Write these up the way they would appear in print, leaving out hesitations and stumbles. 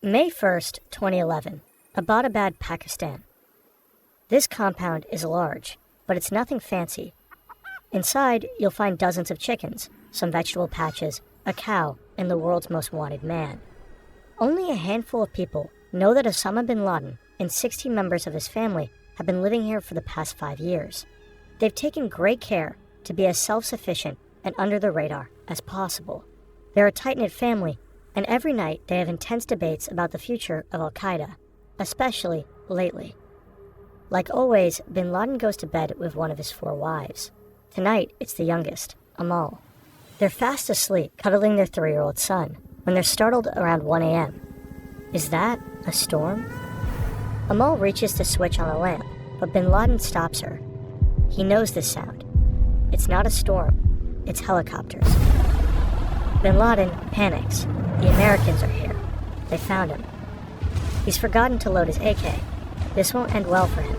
May 1st, 2011, Abbottabad, Pakistan. This compound is large, but it's nothing fancy. Inside, you'll find dozens of chickens, some vegetable patches, a cow, and the world's most wanted man. Only a handful of people know that Osama bin Laden and 60 members of his family have been living here for the past 5 years. They've taken great care to be as self-sufficient and under the radar as possible. They're a tight-knit family, and every night they have intense debates about the future of al-Qaeda, especially lately. Like always, bin Laden goes to bed with one of his 4 wives. Tonight, it's the youngest, Amal. They're fast asleep, cuddling their 3-year-old son, when they're startled around 1 a.m. Is that a storm? Amal reaches to switch on a lamp, but bin Laden stops her. He knows this sound. It's not a storm, it's helicopters. Bin Laden panics. The Americans are here. They found him. He's forgotten to load his AK. This won't end well for him.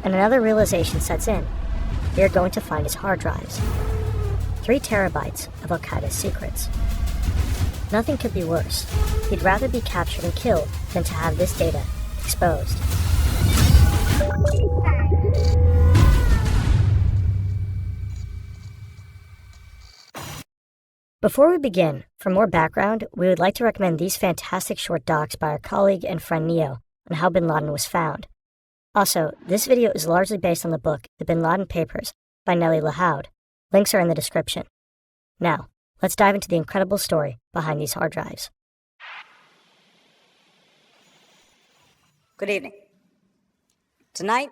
And another realization sets in. They are going to find his hard drives. 3 terabytes of al-Qaeda's secrets. Nothing could be worse. He'd rather be captured and killed than to have this data exposed. Before we begin, for more background, we would like to recommend these fantastic short docs by our colleague and friend Neo on how bin Laden was found. Also, this video is largely based on the book The Bin Laden Papers by Nellie Lahoud. Links are in the description. Now, let's dive into the incredible story behind these hard drives. Good evening. Tonight,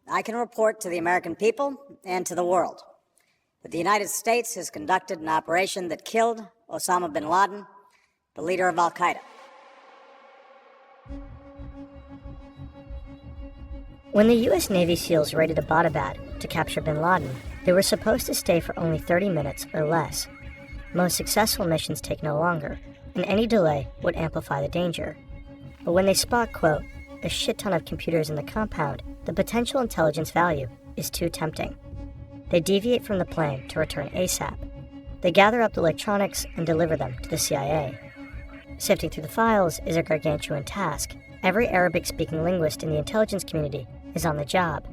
I can report to the American people and to the world that the United States has conducted an operation that killed Osama bin Laden, the leader of al-Qaeda. When the U.S. Navy SEALs raided Abbottabad to capture bin Laden, they were supposed to stay for only 30 minutes or less. Most successful missions take no longer, and any delay would amplify the danger. But when they spot, quote, a shit ton of computers in the compound, the potential intelligence value is too tempting. They deviate from the plan to return ASAP. They gather up the electronics and deliver them to the CIA. Sifting through the files is a gargantuan task. Every Arabic-speaking linguist in the intelligence community is on the job.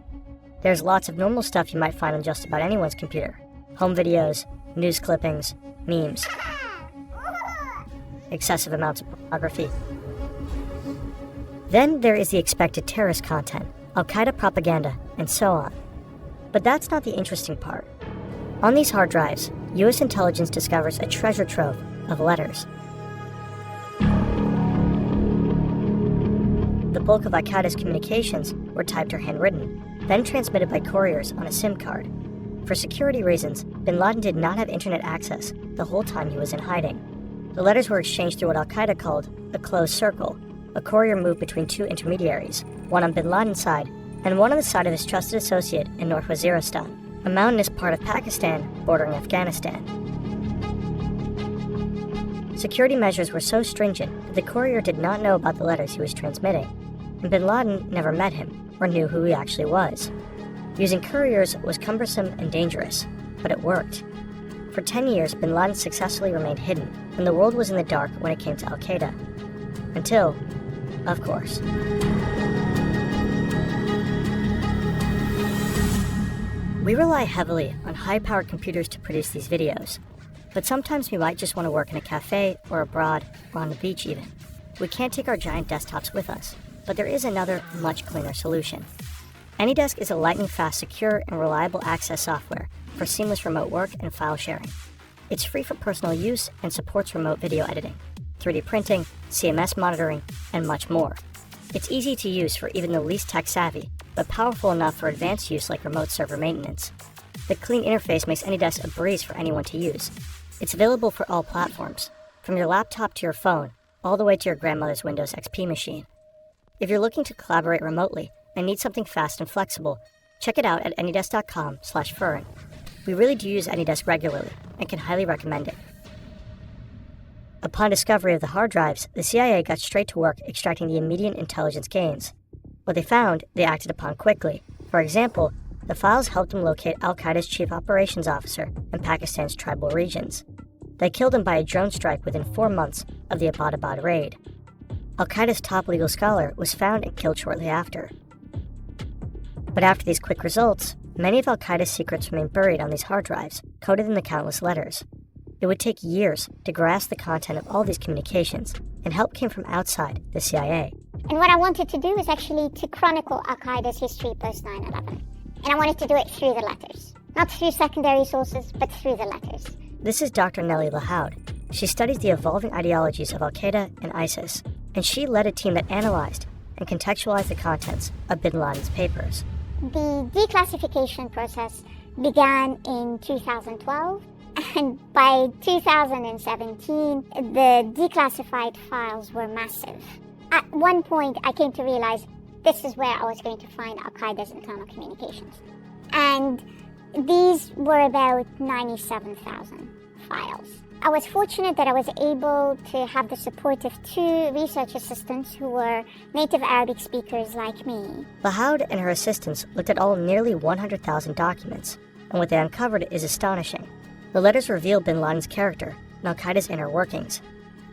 There's lots of normal stuff you might find on just about anyone's computer. Home videos, news clippings, memes. Excessive amounts of pornography. Then there is the expected terrorist content, al-Qaeda propaganda, and so on. But that's not the interesting part. On these hard drives, U.S. intelligence discovers a treasure trove of letters. The bulk of al-Qaeda's communications were typed or handwritten, then transmitted by couriers on a SIM card. For security reasons, bin Laden did not have internet access the whole time he was in hiding. The letters were exchanged through what al-Qaeda called a closed circle. A courier moved between 2 intermediaries, one on bin Laden's side and one on the side of his trusted associate in North Waziristan, a mountainous part of Pakistan bordering Afghanistan. Security measures were so stringent that the courier did not know about the letters he was transmitting, and bin Laden never met him or knew who he actually was. Using couriers was cumbersome and dangerous, but it worked. For 10 years, bin Laden successfully remained hidden, and the world was in the dark when it came to al-Qaeda. Until, of course. We rely heavily on high-powered computers to produce these videos, but sometimes we might just want to work in a cafe or abroad or on the beach even. We can't take our giant desktops with us, but there is another, much cleaner solution. AnyDesk is a lightning-fast, secure, and reliable access software for seamless remote work and file sharing. It's free for personal use and supports remote video editing, 3D printing, CMS monitoring, and much more. It's easy to use for even the least tech-savvy, but powerful enough for advanced use like remote server maintenance. The clean interface makes AnyDesk a breeze for anyone to use. It's available for all platforms, from your laptop to your phone, all the way to your grandmother's Windows XP machine. If you're looking to collaborate remotely and need something fast and flexible, check it out at anydesk.com/furrin. We really do use AnyDesk regularly and can highly recommend it. Upon discovery of the hard drives, the CIA got straight to work extracting the immediate intelligence gains. What they found, they acted upon quickly. For example, the files helped them locate al-Qaeda's chief operations officer in Pakistan's tribal regions. They killed him by a drone strike within 4 months of the Abbottabad raid. Al-Qaeda's top legal scholar was found and killed shortly after. But after these quick results, many of Al-Qaeda's secrets remained buried on these hard drives, coded in the countless letters. It would take years to grasp the content of all these communications, and help came from outside the CIA. And what I wanted to do is actually to chronicle Al-Qaeda's history post 9/11. And I wanted to do it through the letters. Not through secondary sources, but through the letters. This is Dr. Nellie Lahoud. She studies the evolving ideologies of Al-Qaeda and ISIS, and she led a team that analyzed and contextualized the contents of bin Laden's papers. The declassification process began in 2012, and by 2017, the declassified files were massive. At one point, I came to realize this is where I was going to find Al-Qaeda's internal communications. And these were about 97,000 files. I was fortunate that I was able to have the support of 2 research assistants who were native Arabic speakers like me. Lahoud and her assistants looked at all nearly 100,000 documents, and what they uncovered is astonishing. The letters reveal bin Laden's character and Al-Qaeda's inner workings.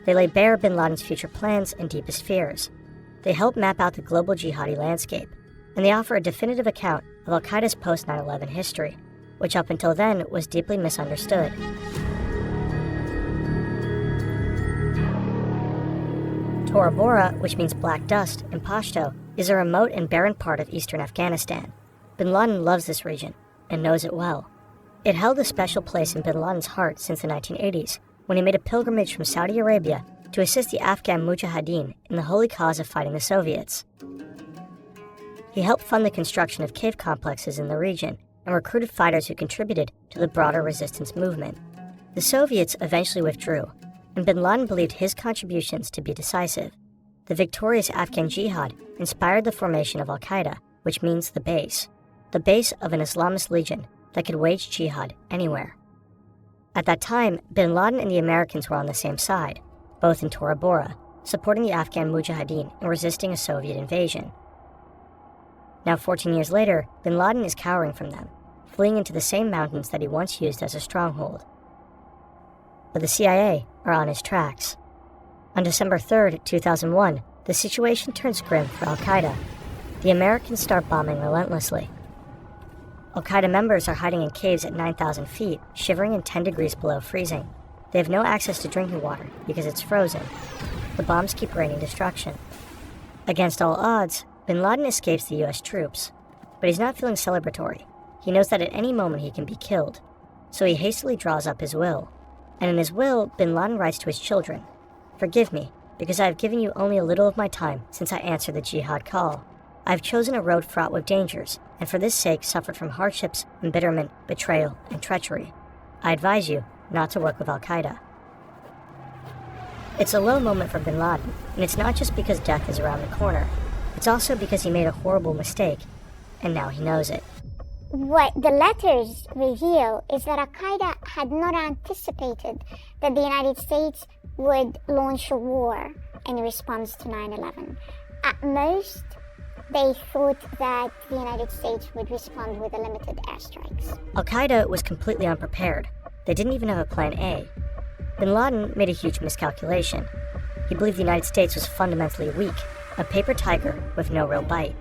They lay bare bin Laden's future plans and deepest fears. They help map out the global jihadi landscape, and they offer a definitive account of Al-Qaeda's post-9/11 history, which up until then was deeply misunderstood. Tora Bora, which means black dust in Pashto, is a remote and barren part of eastern Afghanistan. Bin Laden loves this region and knows it well. It held a special place in bin Laden's heart since the 1980s, when he made a pilgrimage from Saudi Arabia to assist the Afghan Mujahideen in the holy cause of fighting the Soviets. He helped fund the construction of cave complexes in the region and recruited fighters who contributed to the broader resistance movement. The Soviets eventually withdrew, and bin Laden believed his contributions to be decisive. The victorious Afghan jihad inspired the formation of Al-Qaeda, which means the base of an Islamist legion that could wage jihad anywhere. At that time, bin Laden and the Americans were on the same side, both in Tora Bora, supporting the Afghan Mujahideen and resisting a Soviet invasion. Now 14 years later, bin Laden is cowering from them, fleeing into the same mountains that he once used as a stronghold. But the CIA are on his tracks. On December 3rd, 2001, the situation turns grim for Al-Qaeda. The Americans start bombing relentlessly. Al-Qaeda members are hiding in caves at 9,000 feet, shivering in 10 degrees below freezing. They have no access to drinking water because it's frozen. The bombs keep raining destruction. Against all odds, bin Laden escapes the US troops, but he's not feeling celebratory. He knows that at any moment he can be killed, so he hastily draws up his will. And in his will, bin Laden writes to his children, "Forgive me, because I have given you only a little of my time since I answered the jihad call. I have chosen a road fraught with dangers, and for this sake suffered from hardships, embitterment, betrayal, and treachery. I advise you not to work with Al-Qaeda." It's a low moment for bin Laden, and it's not just because death is around the corner. It's also because he made a horrible mistake, and now he knows it. What the letters reveal is that Al-Qaeda had not anticipated that the United States would launch a war in response to 9/11. At most, they thought that the United States would respond with limited airstrikes. Al-Qaeda was completely unprepared. They didn't even have a plan A. Bin Laden made a huge miscalculation. He believed the United States was fundamentally weak, a paper tiger with no real bite.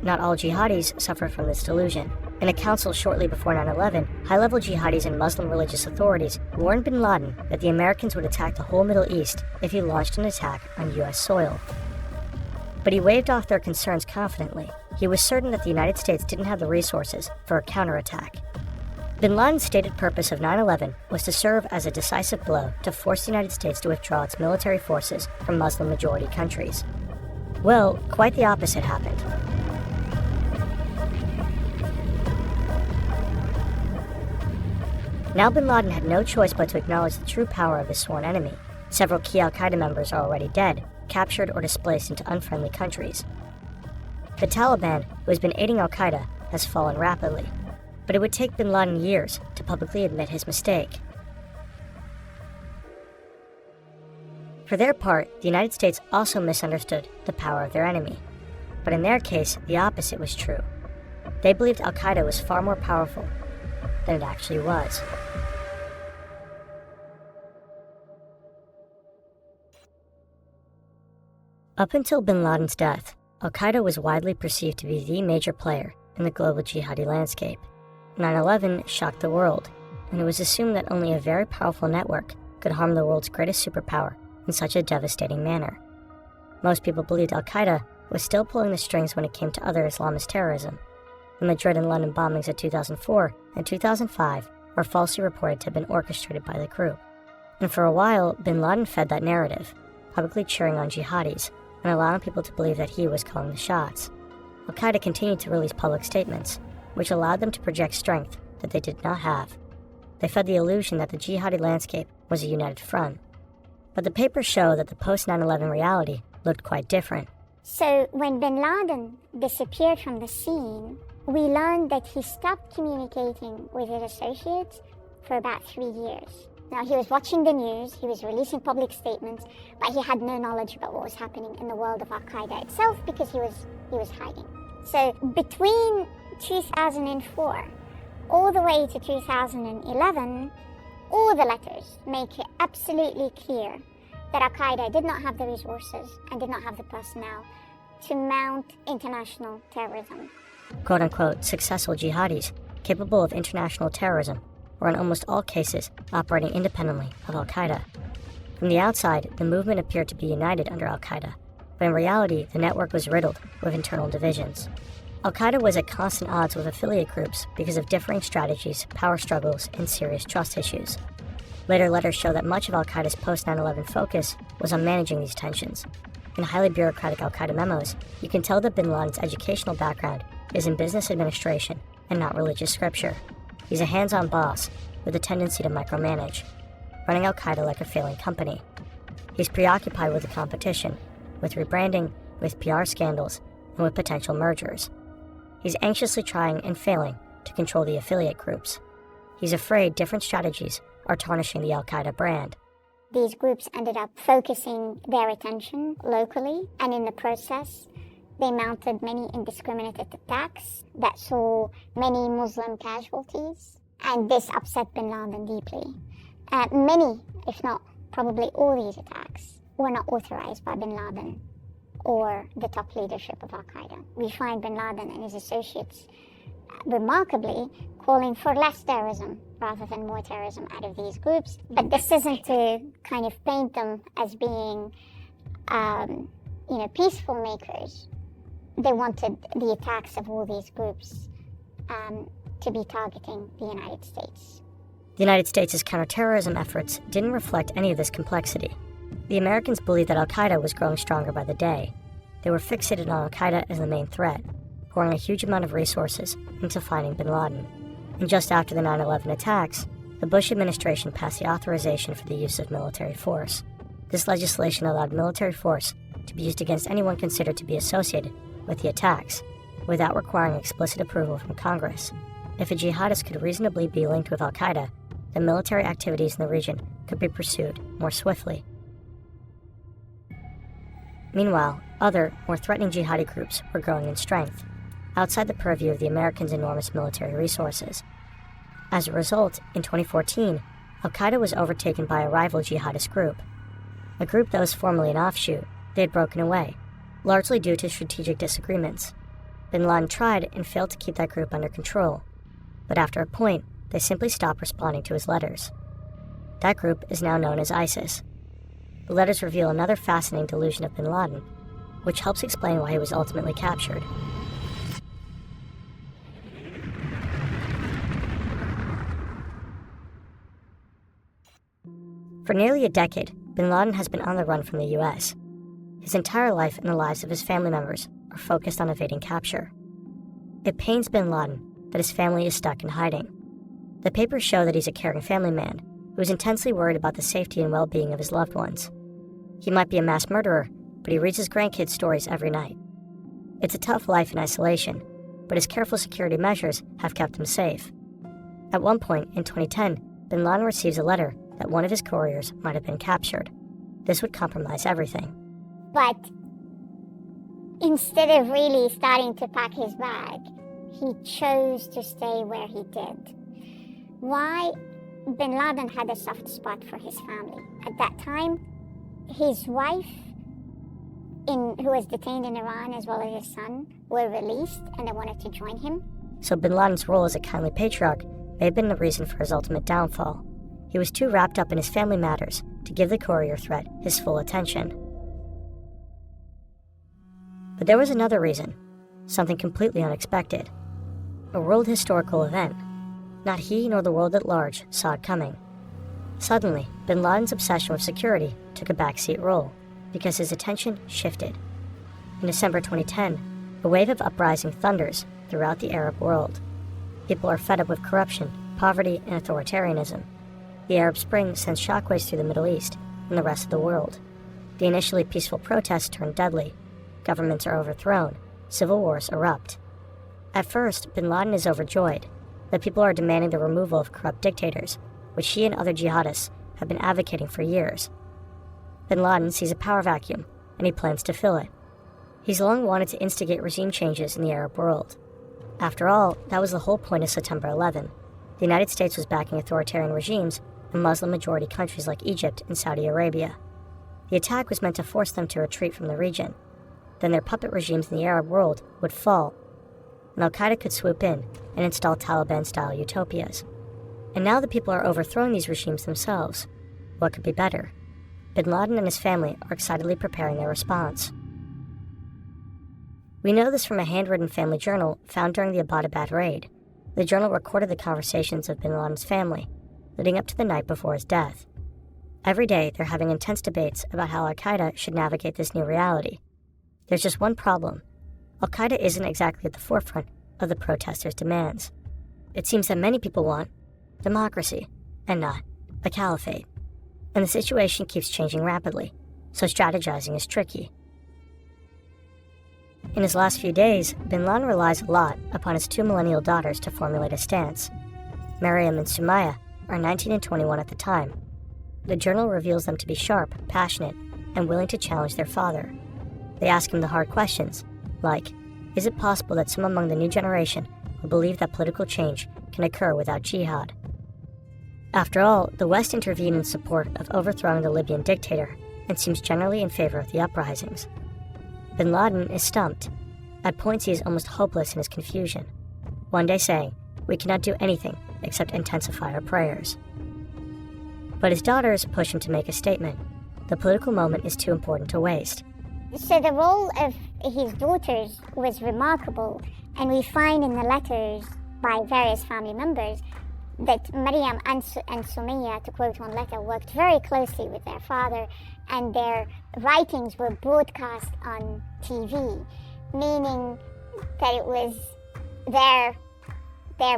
Not all jihadis suffered from this delusion. In a council shortly before 9/11, high-level jihadis and Muslim religious authorities warned bin Laden that the Americans would attack the whole Middle East if he launched an attack on US soil. But he waved off their concerns confidently. He was certain that the United States didn't have the resources for a counterattack. Bin Laden's stated purpose of 9/11 was to serve as a decisive blow to force the United States to withdraw its military forces from Muslim-majority countries. Well, quite the opposite happened. Now bin Laden had no choice but to acknowledge the true power of his sworn enemy. Several key Al-Qaeda members are already dead, captured or displaced into unfriendly countries. The Taliban, who has been aiding Al-Qaeda, has fallen rapidly, but it would take bin Laden years to publicly admit his mistake. For their part, the United States also misunderstood the power of their enemy. But in their case, the opposite was true. They believed Al-Qaeda was far more powerful than it actually was. Up until bin Laden's death, al-Qaeda was widely perceived to be the major player in the global jihadi landscape. 9/11 shocked the world, and it was assumed that only a very powerful network could harm the world's greatest superpower in such a devastating manner. Most people believed al-Qaeda was still pulling the strings when it came to other Islamist terrorism. The Madrid and London bombings of 2004 and 2005 were falsely reported to have been orchestrated by the group. And for a while, bin Laden fed that narrative, publicly cheering on jihadis and allowing people to believe that he was calling the shots. Al-Qaeda continued to release public statements, which allowed them to project strength that they did not have. They fed the illusion that the jihadi landscape was a united front. But the papers show that the post-9/11 reality looked quite different. So when bin Laden disappeared from the scene, we learned that he stopped communicating with his associates for about 3 years. Now, he was watching the news, he was releasing public statements, but he had no knowledge about what was happening in the world of al-Qaeda itself because he was hiding. So between 2004 all the way to 2011, all the letters make it absolutely clear that al-Qaeda did not have the resources and did not have the personnel to mount international terrorism. Quote-unquote successful jihadis capable of international terrorism were in almost all cases operating independently of al-Qaeda. From the outside, the movement appeared to be united under al-Qaeda, but in reality, the network was riddled with internal divisions. Al-Qaeda was at constant odds with affiliate groups because of differing strategies, power struggles, and serious trust issues. Later letters show that much of al-Qaeda's post-9/11 focus was on managing these tensions. In highly bureaucratic al-Qaeda memos, you can tell that bin Laden's educational background is in business administration and not religious scripture. He's a hands-on boss with a tendency to micromanage, running al-Qaeda like a failing company. He's preoccupied with the competition, with rebranding, with PR scandals, and with potential mergers. He's anxiously trying and failing to control the affiliate groups. He's afraid different strategies are tarnishing the al-Qaeda brand. These groups ended up focusing their attention locally, and in the process, they mounted many indiscriminate attacks that saw many Muslim casualties, and this upset bin Laden deeply. Many, if not probably all these attacks, were not authorized by bin Laden or the top leadership of al-Qaeda. We find bin Laden and his associates remarkably calling for less terrorism rather than more terrorism out of these groups. But this isn't to kind of paint them as being, peaceful makers. They wanted the attacks of all these groups to be targeting the United States. The United States' counterterrorism efforts didn't reflect any of this complexity. The Americans believed that al-Qaeda was growing stronger by the day. They were fixated on al-Qaeda as the main threat, pouring a huge amount of resources into finding bin Laden. And just after the 9/11 attacks, the Bush administration passed the authorization for the use of military force. This legislation allowed military force to be used against anyone considered to be associated with the attacks, without requiring explicit approval from Congress. If a jihadist could reasonably be linked with al-Qaeda, then military activities in the region could be pursued more swiftly. Meanwhile, other, more threatening jihadi groups were growing in strength, outside the purview of the Americans' enormous military resources. As a result, in 2014, al-Qaeda was overtaken by a rival jihadist group. A group that was formerly an offshoot, they had broken away, largely due to strategic disagreements. Bin Laden tried and failed to keep that group under control, but after a point, they simply stopped responding to his letters. That group is now known as ISIS. The letters reveal another fascinating delusion of bin Laden, which helps explain why he was ultimately captured. For nearly a decade, bin Laden has been on the run from the US. His entire life and the lives of his family members are focused on evading capture. It pains bin Laden that his family is stuck in hiding. The papers show that he's a caring family man who is intensely worried about the safety and well-being of his loved ones. He might be a mass murderer, but he reads his grandkids' stories every night. It's a tough life in isolation, but his careful security measures have kept him safe. At one point, in 2010, bin Laden receives a letter that one of his couriers might have been captured. This would compromise everything. But instead of really starting to pack his bag, he chose to stay where he did. Why? Bin Laden had a soft spot for his family. At that time, his wife who was detained in Iran, as well as his son, were released, and they wanted to join him. So bin Laden's role as a kindly patriarch may have been the reason for his ultimate downfall. He was too wrapped up in his family matters to give the courier threat his full attention. But there was another reason, something completely unexpected. A world historical event. Not he nor the world at large saw it coming. Suddenly, bin Laden's obsession with security took a backseat role because his attention shifted. In December 2010, a wave of uprising thunders throughout the Arab world. People are fed up with corruption, poverty, and authoritarianism. The Arab Spring sends shockwaves through the Middle East and the rest of the world. The initially peaceful protests turn deadly. Governments are overthrown. Civil wars erupt. At first, bin Laden is overjoyed that people are demanding the removal of corrupt dictators, which he and other jihadists have been advocating for years. Bin Laden sees a power vacuum, and he plans to fill it. He's long wanted to instigate regime changes in the Arab world. After all, that was the whole point of September 11. The United States was backing authoritarian regimes in Muslim-majority countries like Egypt and Saudi Arabia. The attack was meant to force them to retreat from the region. Then their puppet regimes in the Arab world would fall, and al-Qaeda could swoop in and install Taliban-style utopias. And now the people are overthrowing these regimes themselves. What could be better? Bin Laden and his family are excitedly preparing their response. We know this from a handwritten family journal found during the Abbottabad raid. The journal recorded the conversations of bin Laden's family, leading up to the night before his death. Every day, they're having intense debates about how al-Qaeda should navigate this new reality. There's just one problem. Al-Qaeda isn't exactly at the forefront of the protesters' demands. It seems that many people want democracy, and not a caliphate. And the situation keeps changing rapidly, so strategizing is tricky. In his last few days, bin Laden relies a lot upon his 2 millennial daughters to formulate a stance. Maryam and Sumaya are 19 and 21 at the time. The journal reveals them to be sharp, passionate, and willing to challenge their father. They ask him the hard questions, like, is it possible that some among the new generation will believe that political change can occur without jihad? After all, the West intervened in support of overthrowing the Libyan dictator and seems generally in favor of the uprisings. Bin Laden is stumped. At points he is almost hopeless in his confusion, one day saying, "We cannot do anything except intensify our prayers." But his daughters push him to make a statement. The political moment is too important to waste. So the role of his daughters was remarkable, and we find in the letters by various family members that Maryam and Sumaya, to quote one letter, worked very closely with their father, and their writings were broadcast on TV, meaning that it was their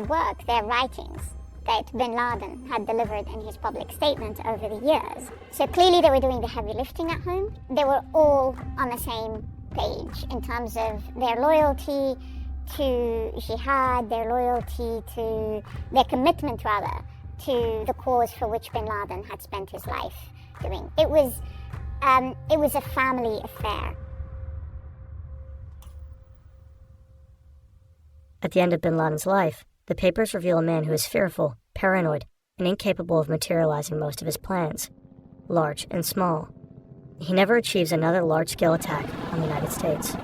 work, their writings, that bin Laden had delivered in his public statement over the years. So clearly they were doing the heavy lifting at home. They were all on the same page in terms of their loyalty to jihad, their commitment rather, to the cause for which bin Laden had spent his life doing. It was a family affair. At the end of bin Laden's life, the papers reveal a man who is fearful, paranoid, and incapable of materializing most of his plans, large and small. He never achieves another large-scale attack on the United States.